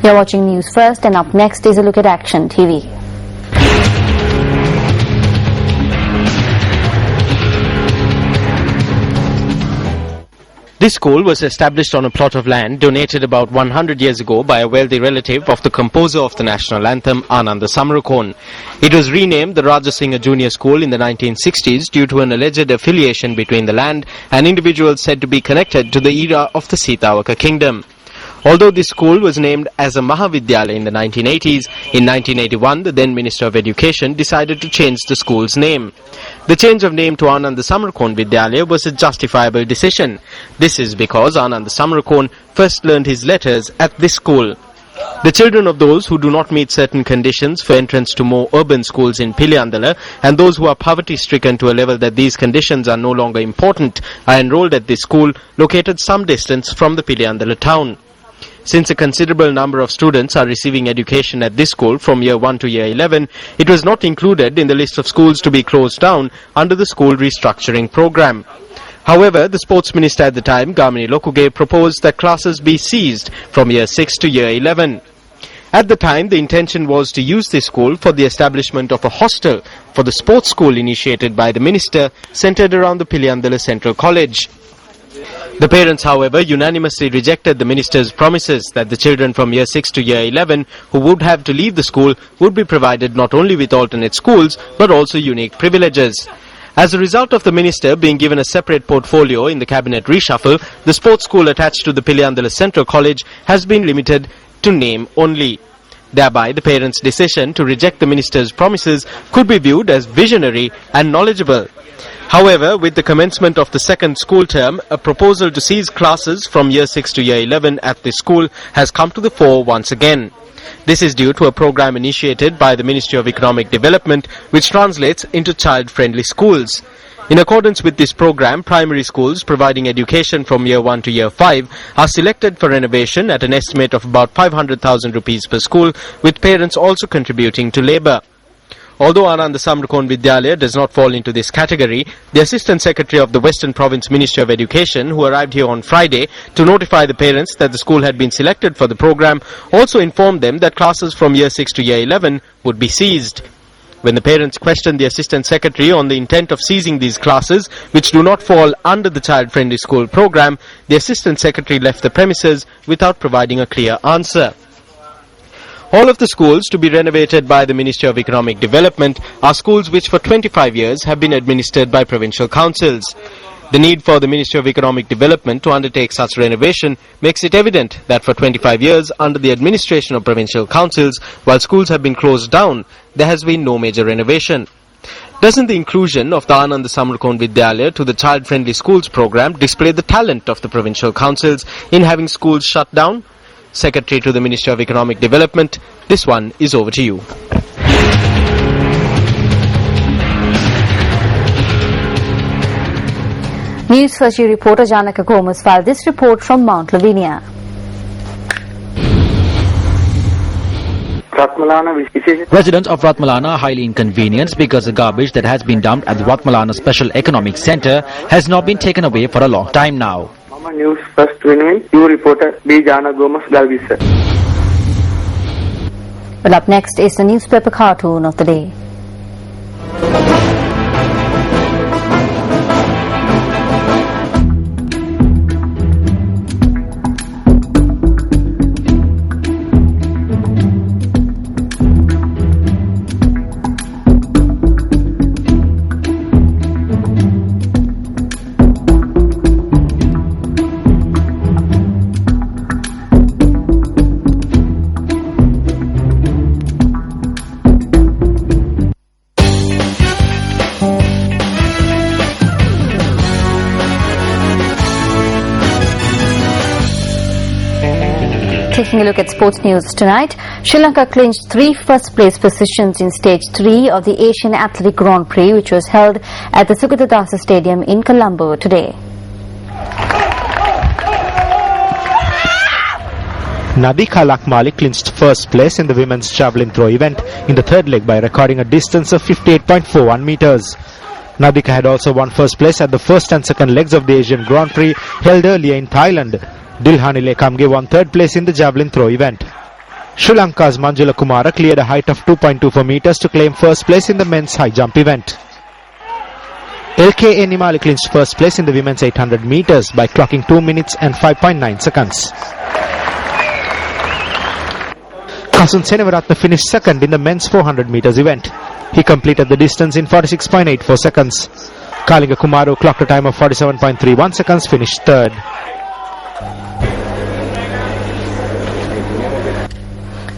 You're watching News First, and up next is a look at Action TV. This school was established on a plot of land donated about 100 years ago by a wealthy relative of the composer of the national anthem, Ananda Samarakoon. It was renamed the Rajasingha Junior School in the 1960s due to an alleged affiliation between the land and individuals said to be connected to the era of the Sitavaka kingdom. Although this school was named as a Mahavidyalaya in the 1980s, in 1981 the then Minister of Education decided to change the school's name. The change of name to Ananda Samarakoon Vidyalaya was a justifiable decision. This is because Ananda Samarakoon first learned his letters at this school. The children of those who do not meet certain conditions for entrance to more urban schools in Piliyandala and those who are poverty-stricken to a level that these conditions are no longer important are enrolled at this school located some distance from the Piliyandala town. Since a considerable number of students are receiving education at this school from year 1 to year 11, it was not included in the list of schools to be closed down under the school restructuring program. However, the sports minister at the time, Gamini Lokuge, proposed that classes be ceased from year 6 to year 11. At the time, the intention was to use this school for the establishment of a hostel for the sports school initiated by the minister, centered around the Piliyandala Central College. The parents, however, unanimously rejected the minister's promises that the children from year 6 to year 11 who would have to leave the school would be provided not only with alternate schools but also unique privileges. As a result of the minister being given a separate portfolio in the cabinet reshuffle, the sports school attached to the Piliyandala Central College has been limited to name only. Thereby, the parents' decision to reject the minister's promises could be viewed as visionary and knowledgeable. However, with the commencement of the second school term, a proposal to cease classes from year 6 to year 11 at this school has come to the fore once again. This is due to a program initiated by the Ministry of Economic Development which translates into child-friendly schools. In accordance with this program, primary schools providing education from year 1 to year 5 are selected for renovation at an estimate of about 500,000 rupees per school, with parents also contributing to labour. Although Ananda Samarakoon Vidyalaya does not fall into this category, the Assistant Secretary of the Western Province Ministry of Education, who arrived here on Friday to notify the parents that the school had been selected for the program, also informed them that classes from year 6 to year 11 would be seized. When the parents questioned the Assistant Secretary on the intent of seizing these classes, which do not fall under the child-friendly school program, the Assistant Secretary left the premises without providing a clear answer. All of the schools to be renovated by the Ministry of Economic Development are schools which for 25 years have been administered by provincial councils. The need for the Ministry of Economic Development to undertake such renovation makes it evident that for 25 years under the administration of provincial councils, while schools have been closed down, there has been no major renovation. Doesn't the inclusion of the Ananda Samarakoon Vidyalaya to the child-friendly schools program display the talent of the provincial councils in having schools shut down? Secretary to the Ministry of Economic Development, this one is over to you. News First reporter Janaka Gomez filed this report from Mount Lavinia. Residents of Ratmalana are highly inconvenienced because the garbage that has been dumped at the Ratmalana Special Economic Centre has not been taken away for a long time now. News First you reporter B. Jana Gomez Galvisa. Well, up next is the newspaper cartoon of the day. Taking a look at sports news tonight, Sri Lanka clinched 3 first-place positions in Stage 3 of the Asian Athletic Grand Prix, which was held at the Sukatadasa Stadium in Colombo today. Nadika Lakmali clinched first place in the women's javelin throw event in the third leg by recording a distance of 58.41 meters. Nadika had also won first place at the first and second legs of the Asian Grand Prix held earlier in Thailand. Dilhani Lekamge won third place in the javelin throw event. Sri Lanka's Manjula Kumara cleared a height of 2.24 meters to claim first place in the men's high jump event. LKA Nimali clinched first place in the women's 800 meters by clocking 2 minutes and 5.9 seconds. Kasun Senevaratne finished second in the men's 400 meters event. He completed the distance in 46.84 seconds. Kalinga Kumaru clocked a time of 47.31 seconds, finished third.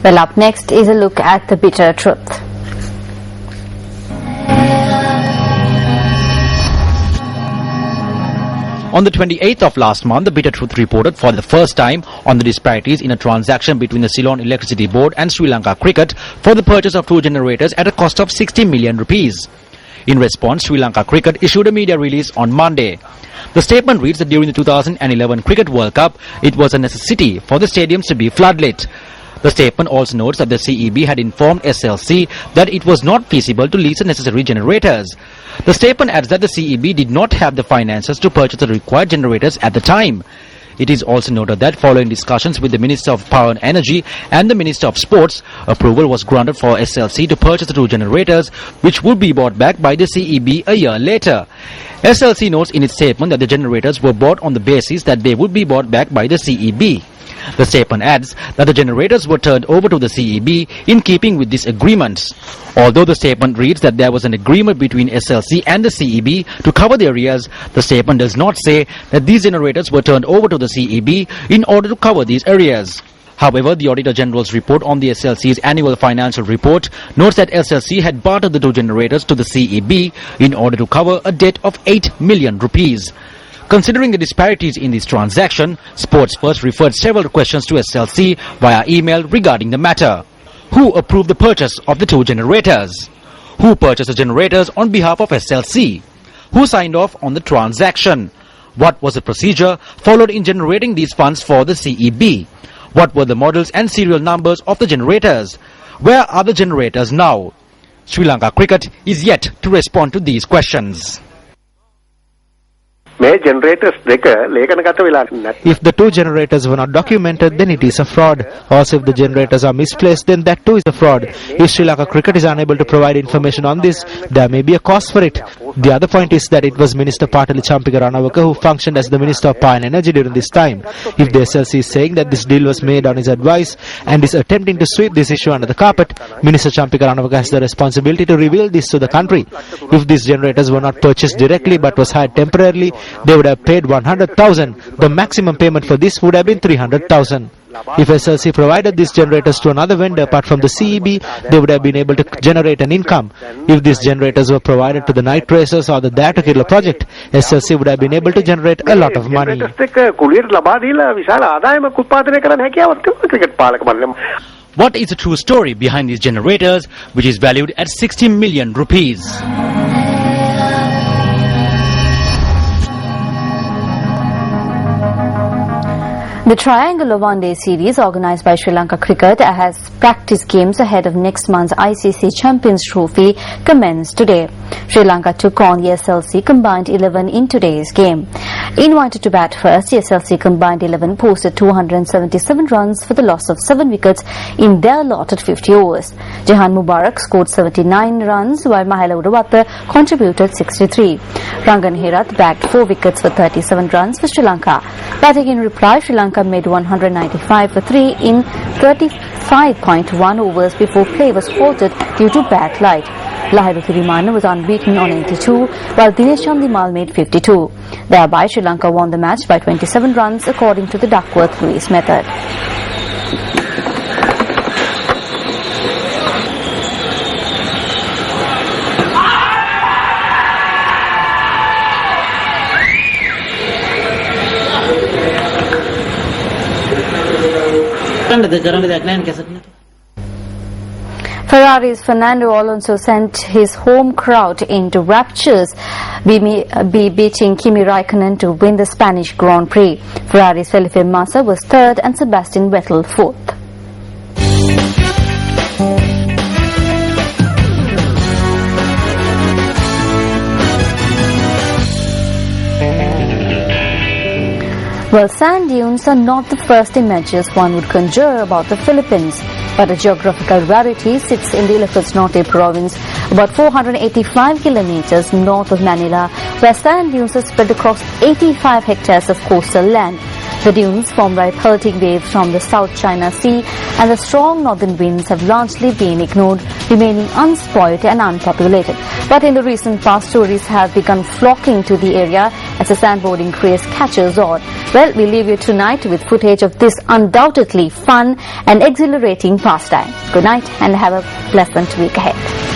Well, up next is a look at the bitter truth. On the 28th of last month, the Bitter Truth reported for the first time on the disparities in a transaction between the Ceylon Electricity Board and Sri Lanka Cricket for the purchase of 2 generators at a cost of 60 million rupees. In response, Sri Lanka Cricket issued a media release on Monday. The statement reads that during the 2011 Cricket World Cup, it was a necessity for the stadiums to be floodlit. The statement also notes that the CEB had informed SLC that it was not feasible to lease the necessary generators. The statement adds that the CEB did not have the finances to purchase the required generators at the time. It is also noted that following discussions with the Minister of Power and Energy and the Minister of Sports, approval was granted for SLC to purchase the 2 generators, which would be bought back by the CEB a year later. SLC notes in its statement that the generators were bought on the basis that they would be bought back by the CEB. The statement adds that the generators were turned over to the CEB in keeping with this agreement. Although the statement reads that there was an agreement between SLC and the CEB to cover the areas, the statement does not say that these generators were turned over to the CEB in order to cover these areas. However, the Auditor General's report on the SLC's annual financial report notes that SLC had bartered the 2 generators to the CEB in order to cover a debt of 8 million rupees. Considering the disparities in this transaction, Sports First referred several questions to SLC via email regarding the matter. Who approved the purchase of the 2 generators? Who purchased the generators on behalf of SLC? Who signed off on the transaction? What was the procedure followed in generating these funds for the CEB? What were the models and serial numbers of the generators? Where are the generators now? Sri Lanka Cricket is yet to respond to these questions. මේ generators දෙක ලේඛනගත වෙලා නැත්නම් If the 2 generators were not documented, then it is a fraud. Also, if the generators are misplaced, then that too is a fraud. If Sri Lanka Cricket is unable to provide information on this, there may be a cause for it. The other point is that it was Minister Patali Champika Ranawaka who functioned as the Minister of Power and Energy during this time. If the SLC is saying that this deal was made on his advice and is attempting to sweep this issue under the carpet, Minister Champika Ranawaka has the responsibility to reveal this to the country. If these generators were not purchased directly but was hired temporarily, they would have paid 100,000. The maximum payment for this would have been 300,000. If SLC provided these generators to another vendor apart from the CEB, they would have been able to generate an income. If these generators were provided to the Night Racers or the Dare to Kill project, SLC would have been able to generate a lot of money. What is the true story behind these generators, which is valued at 60 million rupees? The Triangular One-Day Series organised by Sri Lanka Cricket has practice games ahead of next month's ICC Champions Trophy commenced today. Sri Lanka took on the SLC Combined 11 in today's game. Invited to bat first, the SLC Combined 11 posted 277 runs for the loss of 7 wickets in their allotted 50 overs. Jahan Mubarak scored 79 runs while Mahela Udawatha contributed 63. Rangan Herath bagged 4 wickets for 37 runs for Sri Lanka. Batting in reply, Sri Lanka made 195 for 3 in 35.1 overs before play was halted due to bad light. Lahiru Thirimana was unbeaten on 82, while Dinesh Chandimal made 52. Thereby, Sri Lanka won the match by 27 runs according to the Duckworth-Lewis method. Ferrari's Fernando Alonso sent his home crowd into raptures, beating Kimi Raikkonen to win the Spanish Grand Prix. Ferrari's Felipe Massa was third and Sebastian Vettel fourth. Well, sand dunes are not the first images one would conjure about the Philippines. But a geographical rarity sits in the Ilocos Norte province, about 485 kilometers north of Manila, where sand dunes are spread across 85 hectares of coastal land. The dunes, formed by pelting waves from the South China Sea and the strong northern winds, have largely been ignored, remaining unspoiled and unpopulated. But in the recent past, tourists have begun flocking to the area as the sandboarding craze catches on. Well, we leave you tonight with footage of this undoubtedly fun and exhilarating pastime. Good night and have a pleasant week ahead.